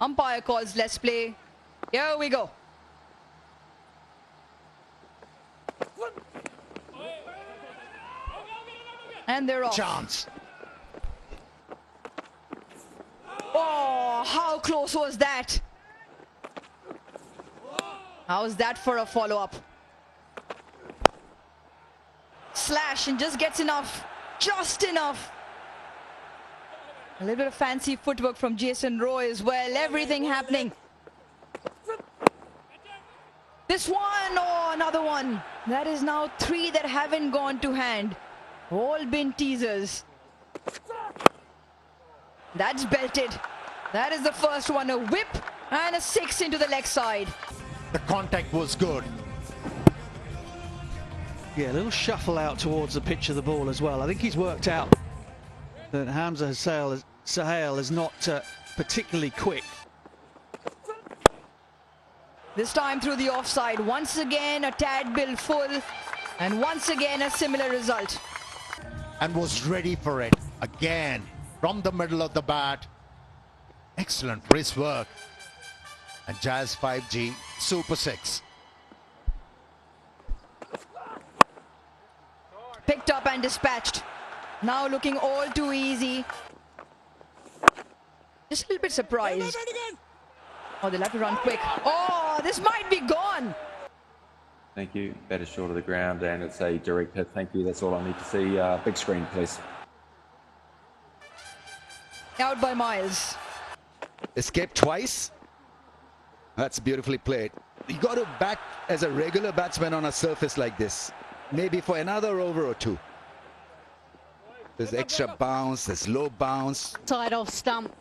Umpire calls let's play. Here we go. And they're off. Chance. Oh, how close was that? How's that for a follow-up? Slash and just gets enough. Just enough. A little bit of fancy footwork from Jason Roy as well. Everything happening. This one, oh, another one. That is now 3 that haven't gone to hand. All been teasers. That's belted. That is the first one. A whip and a 6 into the leg side. The contact was good. Yeah, a little shuffle out towards the pitch of the ball as well. I think he's worked out that Hamza Sahel is not particularly quick. This time through the offside. Once again a tad bill full. And once again a similar result. And was ready for it. Again, from the middle of the bat. Excellent wrist work. And Jazz 5G, Super 6. Picked up and dispatched. Now looking all too easy. Just a little bit surprised. Oh, they'll have to run quick. Oh, this might be gone. Thank you. Better short of the ground, and it's a direct hit. Thank you. That's all I need to see. Big screen, please. Out by Miles. Escaped twice. That's beautifully played. You got to bat as a regular batsman on a surface like this. Maybe for another over or two. There's extra bounce, there's low bounce. Side off stump.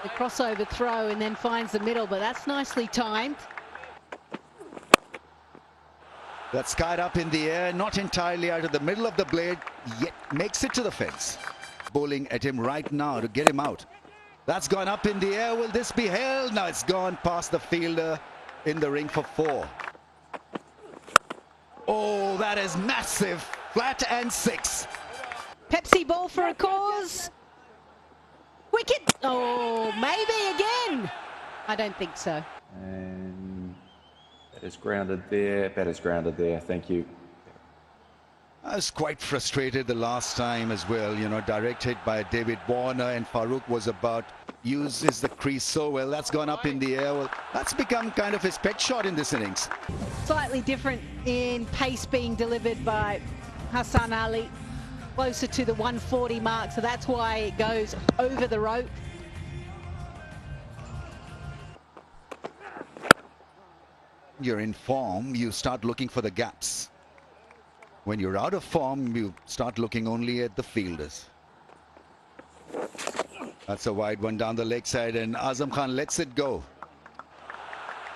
The crossover throw and then finds the middle, but that's nicely timed. That's skied up in the air, not entirely out of the middle of the blade, yet makes it to the fence. Bowling at him right now to get him out. That's gone up in the air. Will this be held? Now it's gone past the fielder in the ring for 4. Oh, that is massive. Flat and 6. Pepsi ball for a cause. Wicket. Oh, maybe again. I don't think so. And that is grounded there. That is grounded there. Thank you. I was quite frustrated the last time as well. You know, direct hit by David Warner, and Farooq was about uses the crease so well. That's gone up in the air. Well, that's become kind of his pet shot in this innings. Slightly different in pace being delivered by Hassan Ali. Closer to the 140 mark, so that's why it goes over the rope. You're in form, you start looking for the gaps. When you're out of form, you start looking only at the fielders. That's a wide one down the leg side, and Azam Khan lets it go.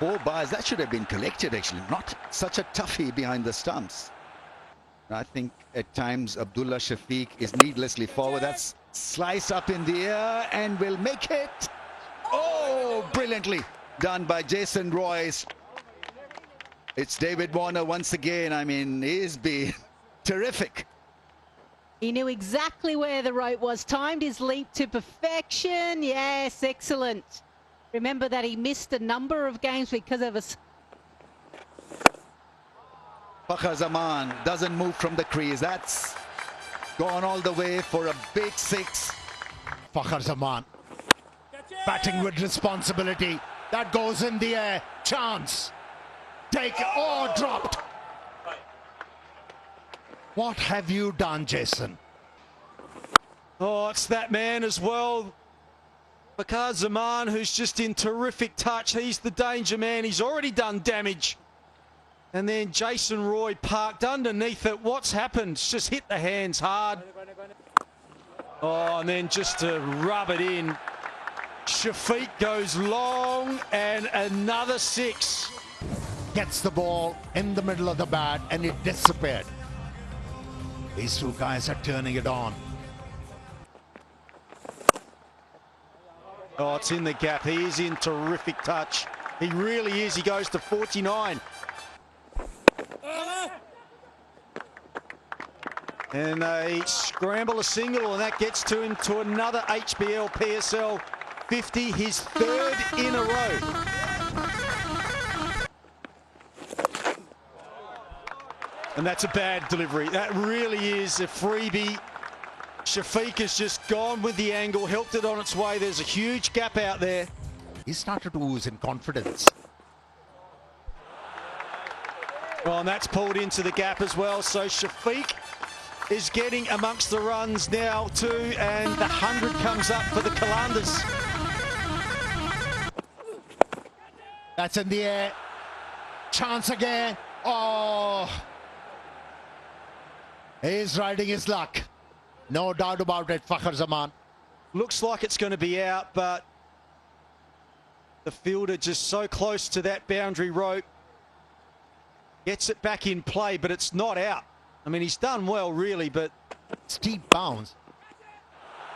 4 bars, that should have been collected actually. Not such a toughie behind the stumps. I think at times Abdullah Shafiq is needlessly forward. That's sliced up in the air and will make it. Oh, brilliantly done by Jason Royce. It's David Warner once again. I mean, he's been terrific. He knew exactly where the rope was, timed his leap to perfection. Yes, excellent. Remember that he missed a number of games because of a... Fakhar Zaman doesn't move from the crease. That's gone all the way for a big 6. Fakhar Zaman batting with responsibility. That goes in the air. Chance. Take. Oh, dropped. What have you done, Jason? Oh, it's that man as well. Fakhar Zaman, who's just in terrific touch. He's the danger man. He's already done damage. And then Jason Roy parked underneath it. What's happened? It's just hit the hands hard. Oh, and then just to rub it in. Shafiq goes long and another 6. Gets the ball in the middle of the bat and it disappeared. These two guys are turning it on. Oh, it's in the gap. He is in terrific touch. He really is. He goes to 49. And they scramble a single, and that gets to him to another HBL PSL 50, his third in a row. And that's a bad delivery. That really is a freebie. Shafiq has just gone with the angle, helped it on its way. There's a huge gap out there. He started to ooze in confidence. Well, and that's pulled into the gap as well. So Shafiq is getting amongst the runs now too, and the 100 comes up for the Qalandars. That's in the air. Chance again. Oh. He's riding his luck. No doubt about it, Fakhar Zaman. Looks like it's going to be out, but the fielder just so close to that boundary rope. Gets it back in play, but it's not out. I mean, he's done well, really, but... Steep bounce.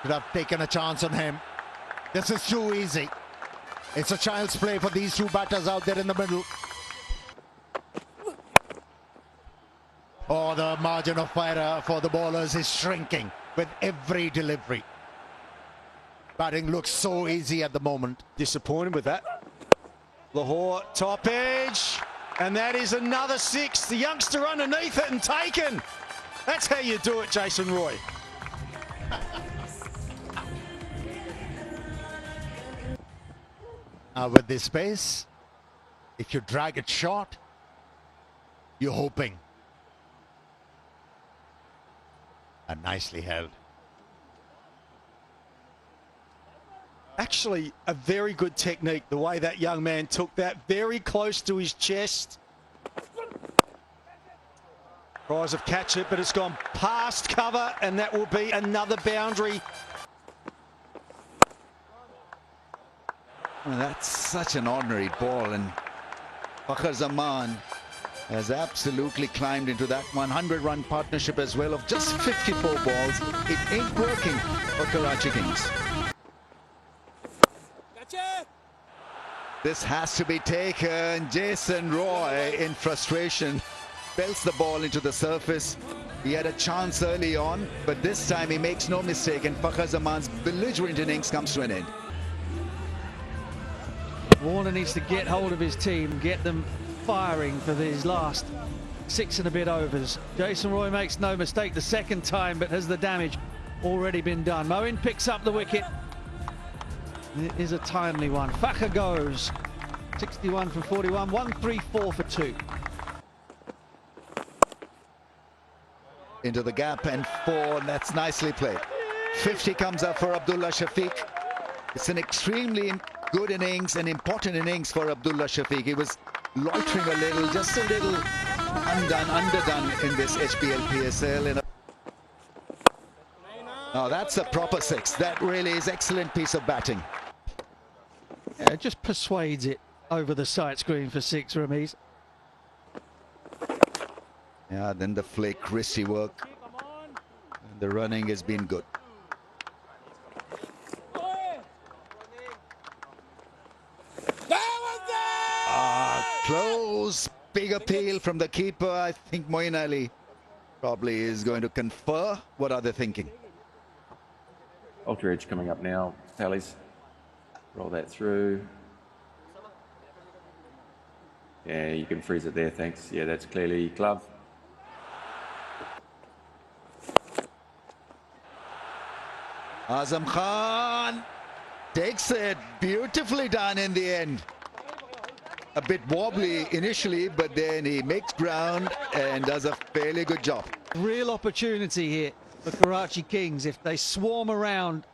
Should have taken a chance on him. This is too easy. It's a child's play for these two batters out there in the middle. Oh, the margin of error for the bowlers is shrinking with every delivery. Batting looks so easy at the moment. Disappointed with that. Lahore, top edge. And that is another six. The youngster underneath it and taken. That's how you do it, Jason Roy. With this pace, if you drag it short, you're hoping. And nicely held. Actually, a very good technique, the way that young man took that very close to his chest. Tries of catch it, but it's gone past cover, and that will be another boundary. Well, that's such an ordinary ball, and Fakhar Zaman has absolutely climbed into that 100-run partnership as well of just 54 balls. It ain't working for Karachi Kings. This has to be taken. Jason Roy, in frustration, belts the ball into the surface. He had a chance early on, but this time he makes no mistake, and Fakhar Zaman's belligerent innings comes to an end. Warner needs to get hold of his team, get them firing for these last 6 and a bit overs. Jason Roy makes no mistake the second time, but has the damage already been done? Moeen picks up the wicket. It is a timely one. Fakhar goes 61 for 41, 134 for 2. Into the gap and 4, and that's nicely played. 50 comes up for Abdullah Shafiq. It's an extremely good innings, an important innings for Abdullah Shafiq. He was loitering a little, just a little underdone in this HPL PSL. Now that's a proper 6. That really is excellent piece of batting. Yeah, just persuades it over the sight screen for 6, Ramiz. Yeah, then the flick, wristy work. And the running has been good. Close, big appeal from the keeper. I think Moeen Ali probably is going to confer. What are they thinking? Ultra edge coming up now. Tallies. Roll that through. Yeah, you can freeze it there, thanks. Yeah, that's clearly glove. Azam Khan takes it. Beautifully done in the end. A bit wobbly initially, but then he makes ground and does a fairly good job. Real opportunity here for Karachi Kings if they swarm around,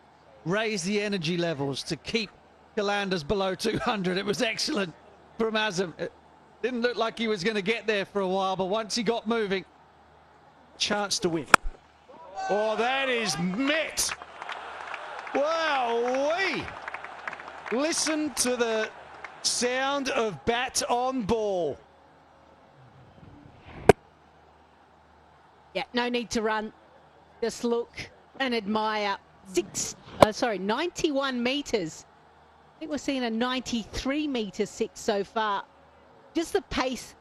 raise the energy levels to keep Qalandars below 200. It was excellent from Azam. It didn't look like he was going to get there for a while, but once he got moving, Chance to win. Oh, that is met. Wow-wee. Listen to the sound of bat on ball. Yeah, no need to run. Just look and admire. 91 metres. I think we're seeing a 93-metre 6 so far. Just the pace.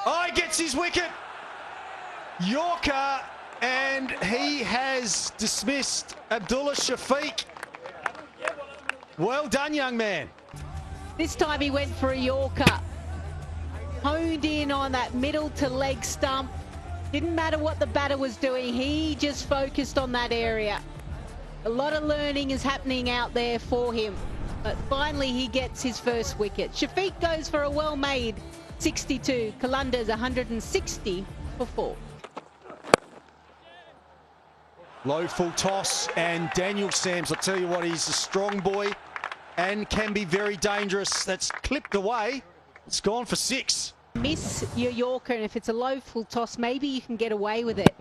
Oh, he gets his wicket. Yorker, and he has dismissed Abdullah Shafiq. Well done, young man. This time he went for a Yorker. Honed in on that middle to leg stump. Didn't matter what the batter was doing. He just focused on that area. A lot of learning is happening out there for him. But finally he gets his first wicket. Shafiq goes for a well-made 62. Qalandar's 160 for 4. Low full toss, and Daniel Sams, I tell you what, he's a strong boy and can be very dangerous. That's clipped away. It's gone for 6. Miss your Yorker, and if it's a low full toss, maybe you can get away with it.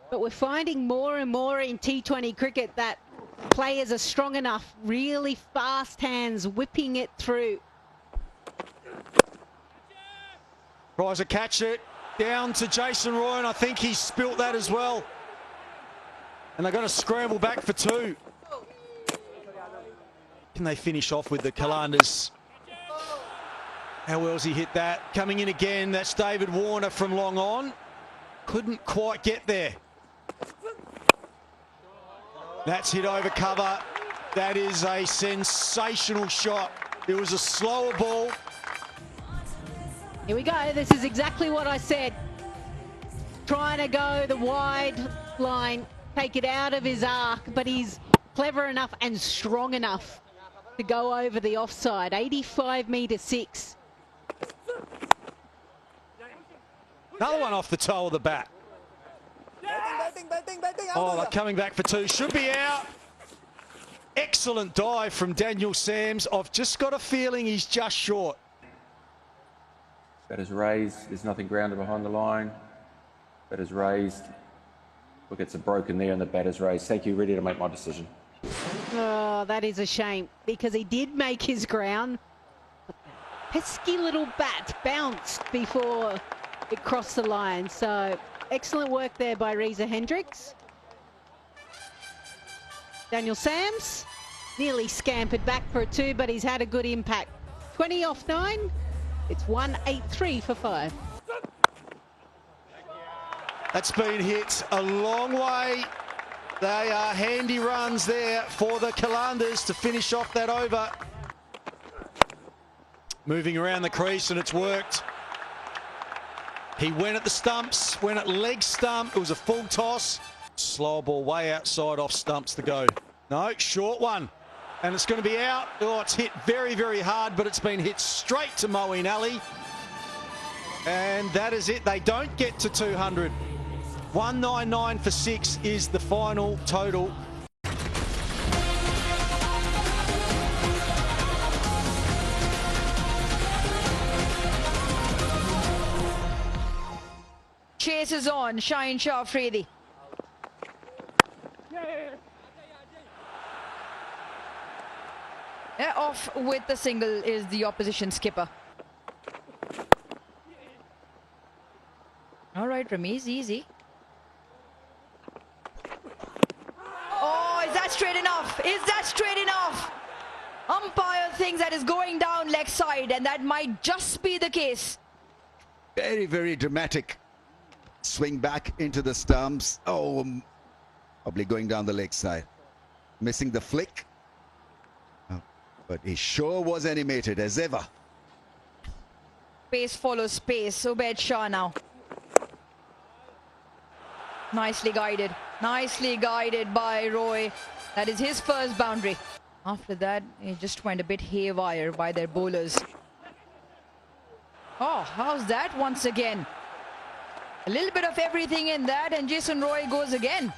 But we're finding more and more in T20 cricket that players are strong enough, really fast hands, whipping it through. Tries to catch it, down to Jason Roy, and I think he spilt that as well. And they're going to scramble back for 2. Can they finish off with the Qalandars? How well's he hit that? Coming in again, that's David Warner from long on. Couldn't quite get there. That's hit over cover. That is a sensational shot. It was a slower ball. Here we go. This is exactly what I said. Trying to go the wide line, take it out of his arc, but he's clever enough and strong enough to go over the offside. 85 metre 6. Another one off the toe of the bat. Oh, they're coming back for 2. Should be out. Excellent dive from Daniel Sams. I've just got a feeling he's just short. Batter's raised. There's nothing grounded behind the line. Batter's raised. Wickets are broken there and the batter's raised. Thank you. Ready to make my decision. Oh, that is a shame because he did make his ground. Pesky little bat bounced before it crossed the line. So excellent work there by Reza Hendricks. Daniel Sams nearly scampered back for a 2, but he's had a good impact. 20 off 9. It's 183 for 5. That's been hit a long way. They are handy runs there for the Qalandars to finish off that over. Moving around the crease, and it's worked. He went at the stumps, went at leg stump. It was a full toss. Slow ball way outside off stumps to go. No, short one. And it's going to be out. Oh, it's hit very, very hard, but it's been hit straight to Moeen Ali. And that is it. They don't get to 200. 199 for 6 is the final total. Chase is on. Shaheen Shah Afridi. Off with the single is the opposition skipper. All right, Ramiz, easy. Oh, is that straight enough? Is that straight enough? Umpire thinks that is going down leg side, and that might just be the case. Very, very dramatic. Swing back into the stumps. Oh, probably going down the leg side. Missing the flick. But he sure was animated as ever. Pace follows pace. Ubaid Shah now. Nicely guided. Nicely guided by Roy. That is his first boundary. After that, he just went a bit haywire by their bowlers. Oh, how's that once again? A little bit of everything in that, and Jason Roy goes again.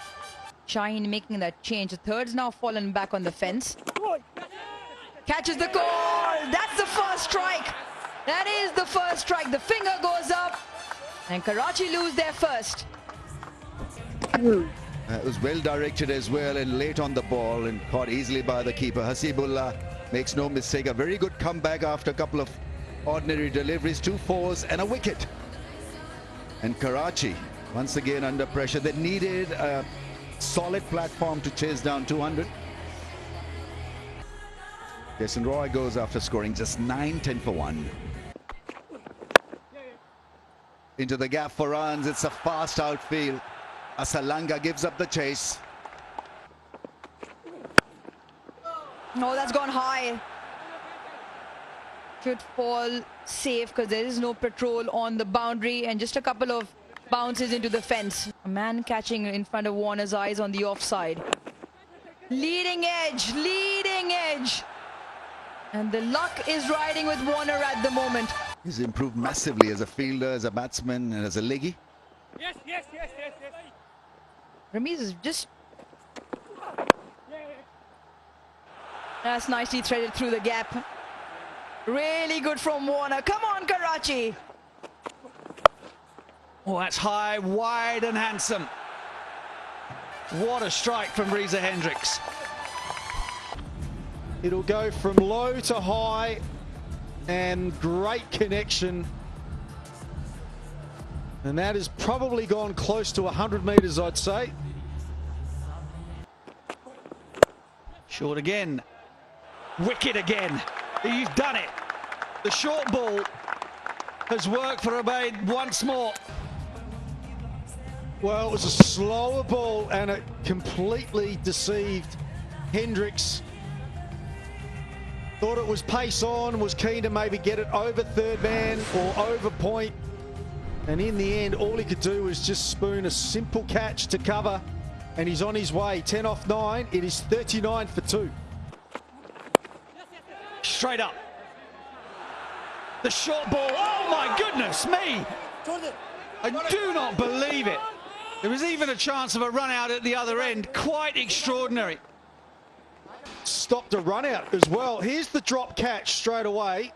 Shaheen making that change. The third's now fallen back on the fence. Catches the call. That's the first strike. That is the first strike. The finger goes up, and Karachi lose their first. It was well directed as well and late on the ball and caught easily by the keeper. Hasibullah makes no mistake. A very good comeback after a couple of ordinary deliveries. 2 fours and a wicket. And Karachi once again under pressure. They needed a solid platform to chase down 200. Jason Roy goes after scoring just 9-10 for 1. Into the gap for runs. It's a fast outfield. Asalanga gives up the chase. Oh, that's gone high. Should fall safe because there is no patrol on the boundary and just a couple of bounces into the fence. A man catching in front of Warner's eyes on the offside. Leading edge, leading edge. And the luck is riding with Warner at the moment. He's improved massively as a fielder, as a batsman, and as a leggy. Yes. Ramiz is just... That's nicely threaded through the gap. Really good from Warner. Come on, Karachi. Oh, that's high, wide and handsome. What a strike from Reza Hendricks. It'll go from low to high and great connection. And that has probably gone close to 100 metres, I'd say. Short again. Wicket again. He's done it. The short ball has worked for Ubaid once more. Well, it was a slower ball and it completely deceived Hendricks. Thought it was pace on, was keen to maybe get it over third man or over point. And in the end, all he could do was just spoon a simple catch to cover. And he's on his way. 10 off 9. It is 39 for 2. Straight up. The short ball. Oh my goodness me. I do not believe it. There was even a chance of a run out at the other end. Quite extraordinary. Stopped a run out as well. Here's the drop catch straight away.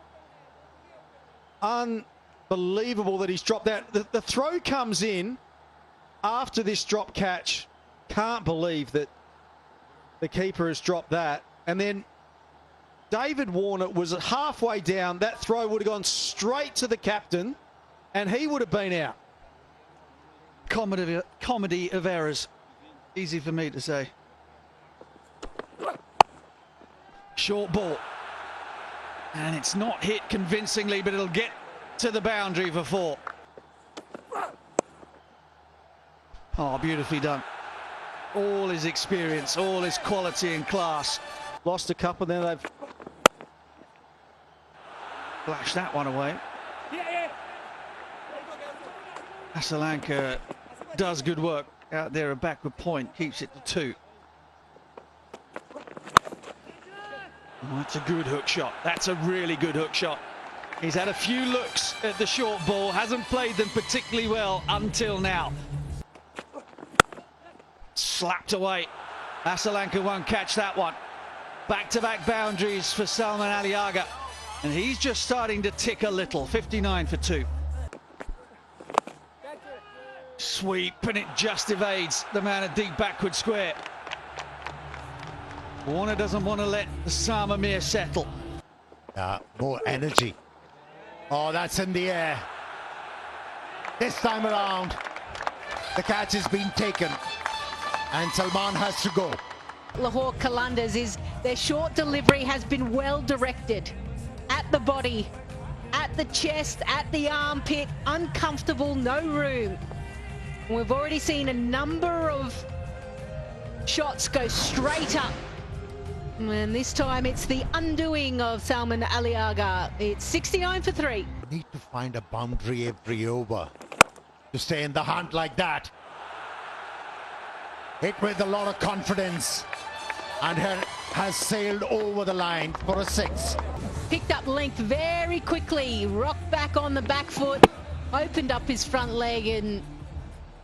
Unbelievable that he's dropped that. The throw comes in after this drop catch. Can't believe that the keeper has dropped that. And then David Warner was halfway down. That throw would have gone straight to the captain and he would have been out. Comedy of errors. Easy for me to say. Short ball. And it's not hit convincingly, but it'll get to the boundary for 4. Oh, beautifully done. All his experience, all his quality and class. Lost a couple, then they've Flashed that one away. Asalanka does good work out there, a backward point, keeps it to 2. Oh, that's a good hook shot. That's a really good hook shot. He's had a few looks at the short ball, hasn't played them particularly well until now. Slapped away. Asalanka won't catch that one. Back-to-back boundaries for Salman Ali Agha. And he's just starting to tick a little. 59 for 2. Sweep, and it just evades the man at deep backward square. Warner doesn't want to let the Sama Mir settle. More energy. Oh, that's in the air. This time around, the catch has been taken and Salman has to go. Lahore Qalandars their short delivery has been well directed. At the body, at the chest, at the armpit, uncomfortable, no room. We've already seen a number of shots go straight up. And this time it's the undoing of Salman Ali Agha. It's 69 for 3. Need to find a boundary every over to stay in the hunt like that. Hit with a lot of confidence and has sailed over the line for a 6. Picked up length very quickly, rocked back on the back foot, opened up his front leg and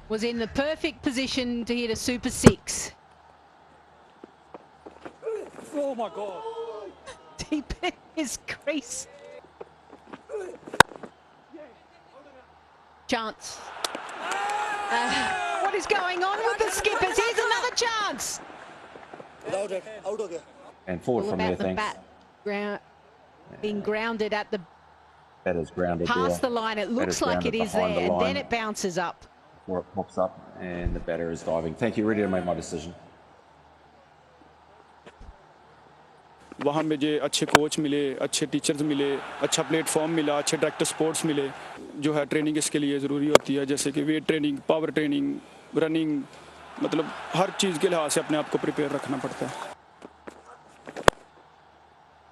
was in the perfect position to hit a super 6. Oh my God. Deep in his crease. Chance. What is going on with the skippers? Here's another chance. And forward All from there, about the thanks. bat being grounded at the Batter's grounded past there. the line. It looks Batter's like it grounded is there, behind the and then line it bounces up. before it pops up, and the batter is diving. Thank you. Ready to make my decision. वहाँ मुझे अच्छे coach मिले, अच्छे teachers मिले, अच्छा platform मिला, अच्छे director sports मिले, जो है ट्रेनिंग इसके लिए ज़रूरी होती है, जैसे कि weight training, power training, running, मतलब हर चीज़ के लिहाज से अपने आप को प्रिपेयर रखना पड़ता है.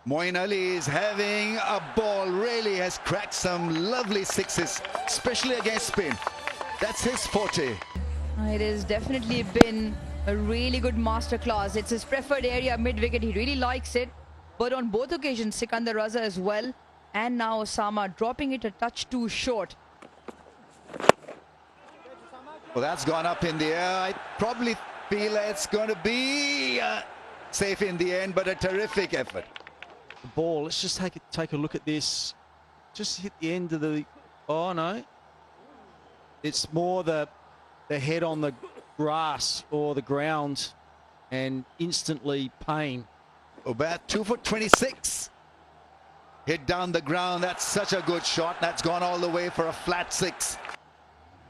Moin Ali is having a ball, really has cracked some lovely sixes, especially against spin. That's his forte. It has definitely been a really good masterclass. It's his preferred area mid-wicket. He really likes it. But on both occasions, Sikandar Raza as well. And now Osama dropping it a touch too short. Well, that's gone up in the air. I probably feel it's going to be safe in the end, but a terrific effort. The ball, let's just take a look at this. Just hit the end of the... Oh, no. It's more the head on the grass or the ground and instantly pain. Ubaid 2 for 26. Hit down the ground. That's such a good shot. That's gone all the way for a flat 6.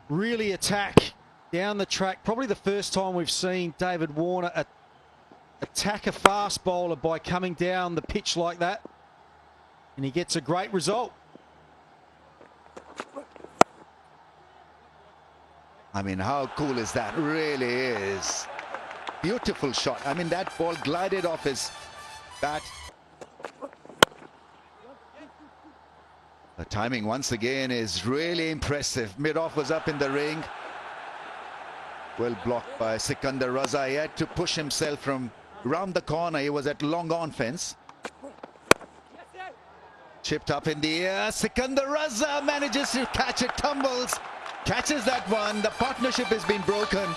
Really attack down the track. Probably the first time we've seen David Warner attack a fast bowler by coming down the pitch like that. And he gets a great result. I mean, how cool is that? Really is. Beautiful shot. I mean, that ball glided off his bat. The timing once again is really impressive. Mid-off was up in the ring. Well blocked by Sikandar Raza. He had to push himself from round the corner. He was at long on fence. Chipped up in the air. Sikandar Raza manages to catch it, tumbles. Catches that one. The partnership has been broken.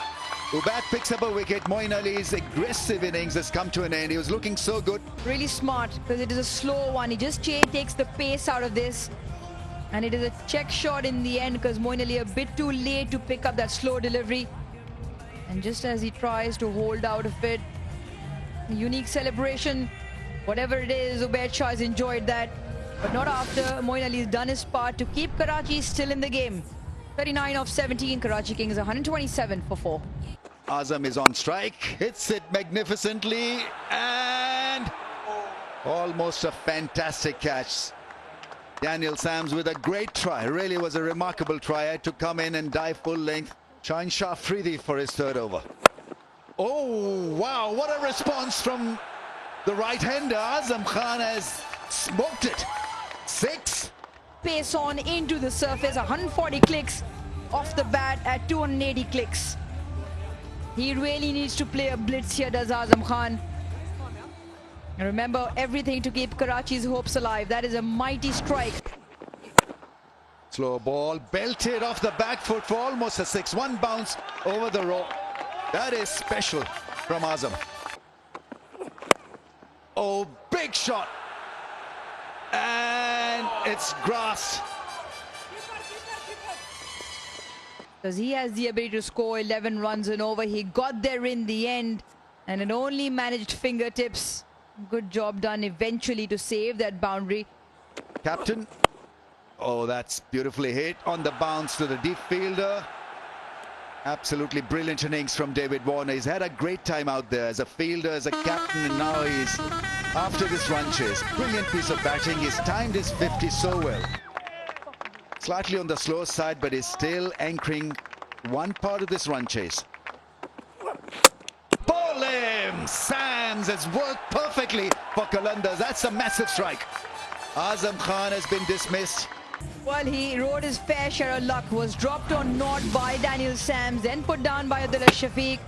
Ubaid picks up a wicket. Moin Ali's aggressive innings has come to an end. He was looking so good. Really smart because it is a slow one. He just takes the pace out of this. And it is a check shot in the end because Moin Ali a bit too late to pick up that slow delivery. And just as he tries to hold out of it, a unique celebration. Whatever it is, Ubaid Shah has enjoyed that. But not after Moin Ali's done his part to keep Karachi still in the game. 39 of 17, Karachi Kings 127 for 4. Azam is on strike, hits it magnificently, and almost a fantastic catch. Daniel Sams with a great try. Really was a remarkable try. Had to come in and dive full length. Shine Shah Afridi for his third over. Oh, wow, what a response from the right-hander. Azam Khan has smoked it. 6. Pace on into the surface, 140 clicks off the bat at 280 clicks. He really needs to play a blitz here, does Azam Khan. And remember, everything to keep Karachi's hopes alive. That is a mighty strike. Slow ball, belted off the back foot for almost a 6. One bounce over the rope. That is special from Azam. Oh, big shot. And it's grass. Because he has the ability to score 11 runs and over. He got there in the end. And it only managed fingertips. Good job done eventually to save that boundary. Captain. Oh, that's beautifully hit on the bounce to the deep fielder. Absolutely brilliant innings from David Warner. He's had a great time out there as a fielder, as a captain, and now he's after this run chase. Brilliant piece of batting. He's timed his 50 so well. Slightly on the slow side, but is still anchoring one part of this run chase. Ball him! Sams has worked perfectly for Qalandar. That's a massive strike. Azam Khan has been dismissed. Well, he rode his fair share of luck. Was dropped on naught by Daniel Sams, then put down by Abdullah Shafiq.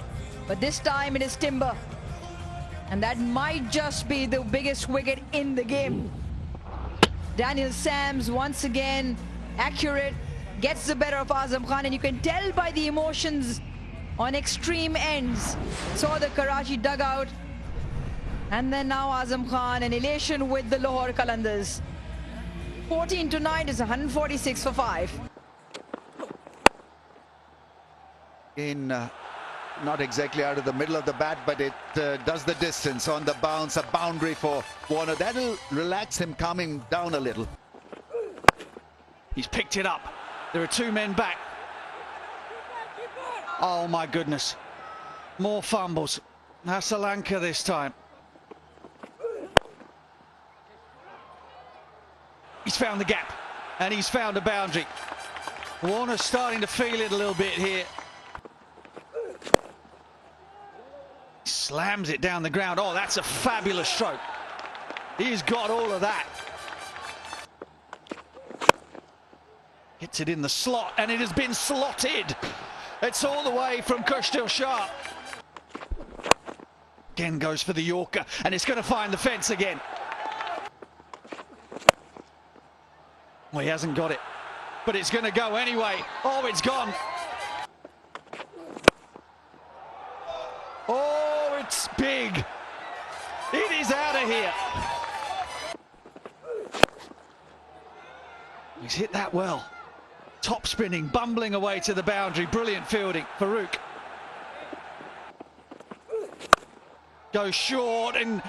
But this time it is timber. And that might just be the biggest wicket in the game. Daniel Sams once again accurate, gets the better of Azam Khan, and you can tell by the emotions on extreme ends. Saw the Karachi dugout, and then now Azam Khan, an elation with the Lahore Qalandars. 14 to 9 is 146 for 5. Not exactly out of the middle of the bat, but it does the distance on the bounce. A boundary for Warner. That'll relax him, calm him down a little. He's picked it up. There are 2 men back. Oh my goodness. More fumbles. Hasalanka this time. He's found the gap and he's found a boundary. Warner's starting to feel it a little bit here. Slams it down the ground. Oh, that's a fabulous stroke. He's got all of that. Hits it in the slot, and it has been slotted. It's all the way from Kushtil Shah. Again goes for the Yorker, and it's going to find the fence again. Well, he hasn't got it, but it's going to go anyway. Oh, it's gone. Oh, it's big. It is out of here. He's hit that well. Top spinning, bumbling away to the boundary. Brilliant fielding. Farouk goes short, and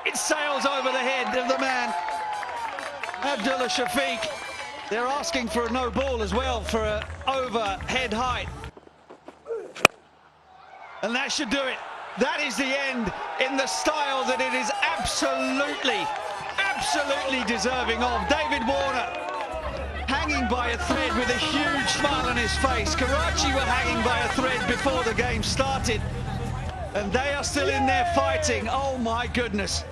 it sails over the head of the man, Abdullah Shafiq. They're asking for a no ball as well for an overhead height. And that should do it. That is the end in the style that it is absolutely deserving of. David Warner hanging by a thread with a huge smile on his face. Karachi were hanging by a thread before the game started, and they are still in there fighting. Oh my goodness.